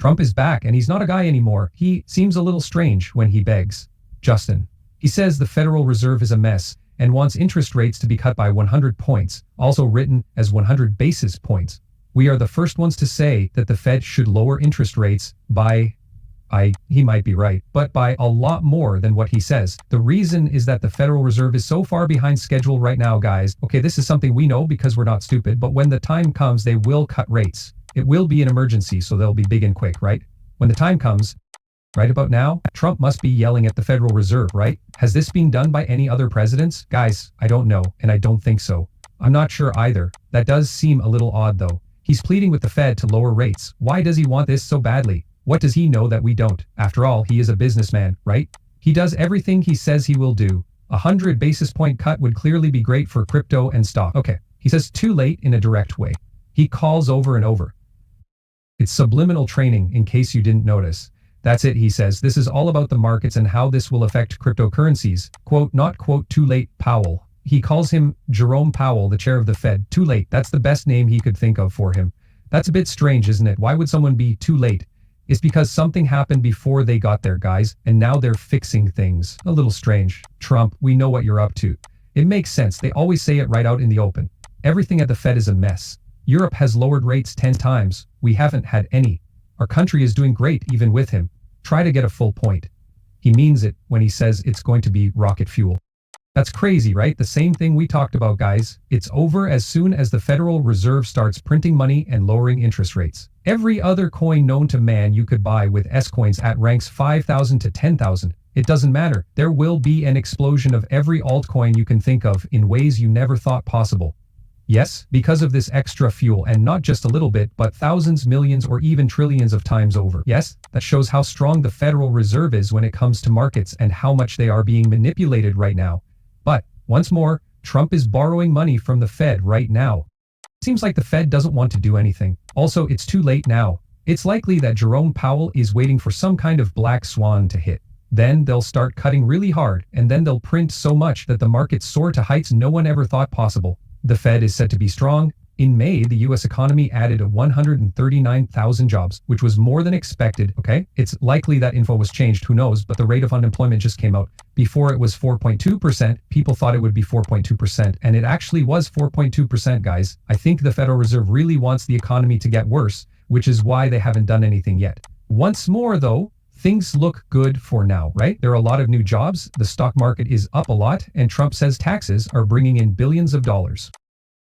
Trump is back and he's not a guy anymore. He seems a little strange when he begs. Justin. He says the Federal Reserve is a mess and wants interest rates to be cut by 100 points, also written as 100 basis points. We are the first ones to say that the Fed should lower interest rates by, he might be right, but by a lot more than what he says. The reason is that the Federal Reserve is so far behind schedule right now, guys. Okay, this is something we know because we're not stupid, but when the time comes, they will cut rates. It will be an emergency, so they'll be big and quick, right? When the time comes, right about now, Trump must be yelling at the Federal Reserve, right? Has this been done by any other presidents? Guys, I don't know, and I don't think so. I'm not sure either. That does seem a little odd though. He's pleading with the Fed to lower rates. Why does he want this so badly? What does he know that we don't? After all, he is a businessman, right? He does everything he says he will do. 100 basis point cut would clearly be great for crypto and stock. Okay, he says too late in a direct way. He calls over and over. It's subliminal training in case you didn't notice. That's it, he says. This is all about the markets and how this will affect cryptocurrencies. Quote, not quote, too late, Powell. He calls him Jerome Powell, the chair of the Fed. Too late. That's the best name he could think of for him. That's a bit strange, isn't it? Why would someone be too late? It's because something happened before they got there, guys, and now they're fixing things. A little strange. Trump, we know what you're up to. It makes sense. They always say it right out in the open. Everything at the Fed is a mess. Europe has lowered rates 10 times. We haven't had any. Our country is doing great even with him. Try to get a full point. He means it when he says it's going to be rocket fuel. That's crazy, right? The same thing we talked about, guys. It's over as soon as the Federal Reserve starts printing money and lowering interest rates. Every other coin known to man you could buy with S-coins at ranks 5,000 to 10,000. It doesn't matter. There will be an explosion of every altcoin you can think of in ways you never thought possible. Yes, because of this extra fuel, and not just a little bit, but thousands, millions, or even trillions of times over. Yes, that shows how strong the Federal Reserve is when it comes to markets and how much they are being manipulated right now. But, once more, Trump is borrowing money from the Fed right now. Seems like the Fed doesn't want to do anything. Also, it's too late now. It's likely that Jerome Powell is waiting for some kind of black swan to hit. Then they'll start cutting really hard, and then they'll print so much that the markets soar to heights no one ever thought possible. The Fed is said to be strong. In May, the US economy added 139,000 jobs, which was more than expected, okay? It's likely that info was changed, who knows, but the rate of unemployment just came out. Before it was 4.2%, people thought it would be 4.2%, and it actually was 4.2%, guys. I think the Federal Reserve really wants the economy to get worse, which is why they haven't done anything yet. Once more, though, things look good for now, right? There are a lot of new jobs, the stock market is up a lot, and Trump says taxes are bringing in billions of dollars.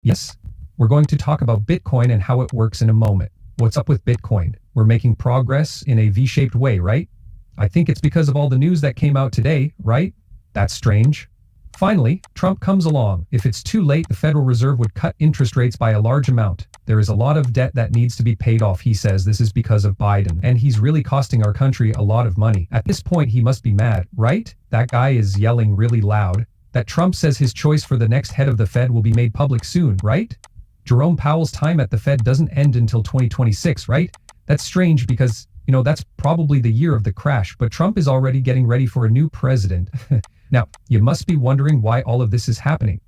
Yes, we're going to talk about Bitcoin and how it works in a moment. What's up with Bitcoin? We're making progress in a V-shaped way, right? I think it's because of all the news that came out today, right? That's strange. Finally, Trump comes along. If it's too late, the Federal Reserve would cut interest rates by a large amount. There is a lot of debt that needs to be paid off, he says. This is because of Biden, and he's really costing our country a lot of money. At this point, he must be mad, right? That guy is yelling really loud that Trump says his choice for the next head of the Fed will be made public soon, right? Jerome Powell's time at the Fed doesn't end until 2026, right? That's strange because, that's probably the year of the crash, but Trump is already getting ready for a new president. Now, you must be wondering why all of this is happening.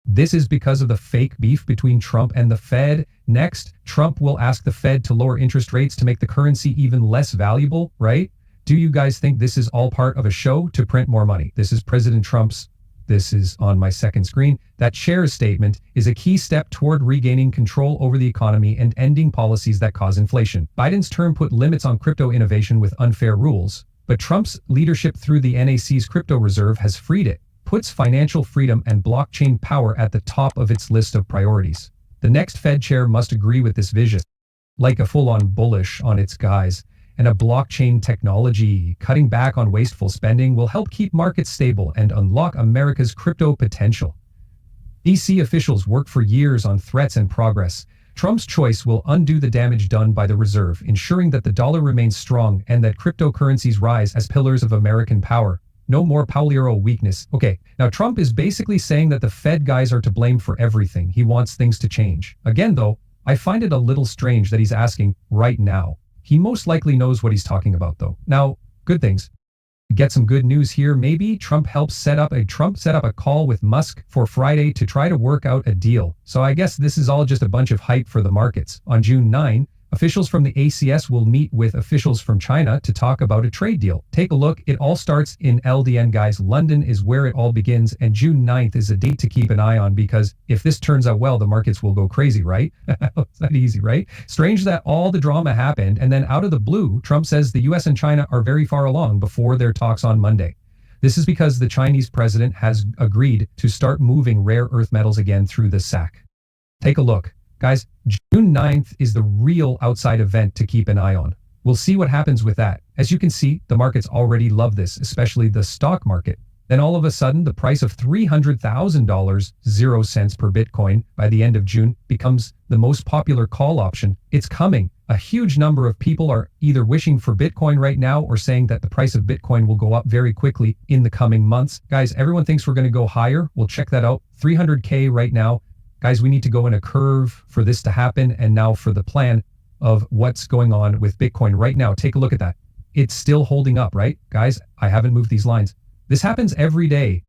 This is because of the fake beef between Trump and the Fed. Next, Trump will ask the Fed to lower interest rates to make the currency even less valuable, right? Do you guys think this is all part of a show to print more money? This is President Trump's. This is on my second screen. That chair's statement is a key step toward regaining control over the economy and ending policies that cause inflation. Biden's term put limits on crypto innovation with unfair rules, but Trump's leadership through the NAC's crypto reserve has freed it, puts financial freedom and blockchain power at the top of its list of priorities. The next Fed chair must agree with this vision, like a full-on bullish on its guys. And a blockchain technology cutting back on wasteful spending will help keep markets stable and unlock America's crypto potential. DC officials worked for years on threats and progress. Trump's choice will undo the damage done by the reserve, ensuring that the dollar remains strong and that cryptocurrencies rise as pillars of American power. No more Powellero weakness. Okay, now Trump is basically saying that the Fed guys are to blame for everything. He wants things to change. Again, though, I find it a little strange that he's asking right now. He most likely knows what he's talking about, though. Now, good things. Get some good news here. Maybe Trump set up a call with Musk for Friday to try to work out a deal. So I guess this is all just a bunch of hype for the markets. On June 9, Officials from the ACS will meet with officials from China to talk about a trade deal. Take a look. It all starts in LDN, guys. London is where it all begins, and June 9th is a date to keep an eye on because if this turns out well, the markets will go crazy, right? It's not easy, right? Strange that all the drama happened, and then out of the blue, Trump says the US and China are very far along before their talks on Monday. This is because the Chinese president has agreed to start moving rare earth metals again through the SAC. Take a look. Guys, June 9th is the real outside event to keep an eye on. We'll see what happens with that. As you can see, the markets already love this, especially the stock market. Then all of a sudden, the price of $300,000, 0 cents per Bitcoin by the end of June becomes the most popular call option. It's coming. A huge number of people are either wishing for Bitcoin right now or saying that the price of Bitcoin will go up very quickly in the coming months. Guys, everyone thinks we're going to go higher. We'll check that out. 300K right now. Guys, we need to go in a curve for this to happen. And now for the plan of what's going on with Bitcoin right now. Take a look at that. It's still holding up, right? Guys, I haven't moved these lines. This happens every day.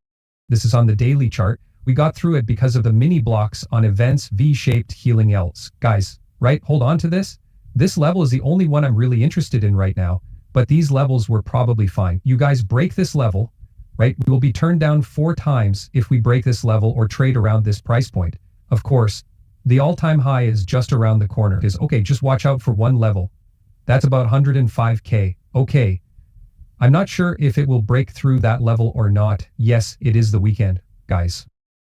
This is on the daily chart. We got through it because of the mini blocks on events, V-shaped healing L's. Guys, right? Hold on to this. This level is the only one I'm really interested in right now, but these levels were probably fine. You guys break this level, right? We will be turned down 4 times if we break this level or trade around this price point. Of course, the all-time high is just around the corner. Okay, just watch out for one level. That's about 105K. Okay. I'm not sure if it will break through that level or not. Yes, it is the weekend, guys.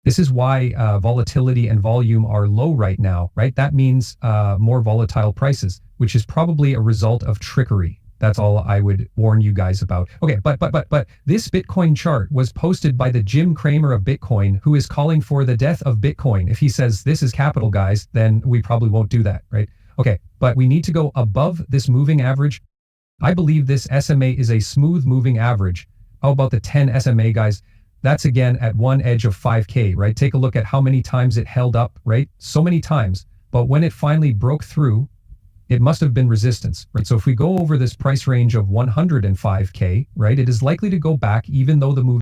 This is why volatility and volume are low right now, right? That means more volatile prices, which is probably a result of trickery. That's all I would warn you guys about. Okay, but this Bitcoin chart was posted by the Jim Cramer of Bitcoin, who is calling for the death of Bitcoin. If he says this is capital, guys, then we probably won't do that, right? Okay, but we need to go above this moving average. I believe this SMA is a smooth moving average. How about the 10 SMA, guys? That's again at one edge of 5K, right? Take a look at how many times it held up, right? So many times. But when it finally broke through, it must have been resistance, right? So if we go over this price range of 105K, right, it is likely to go back even though the move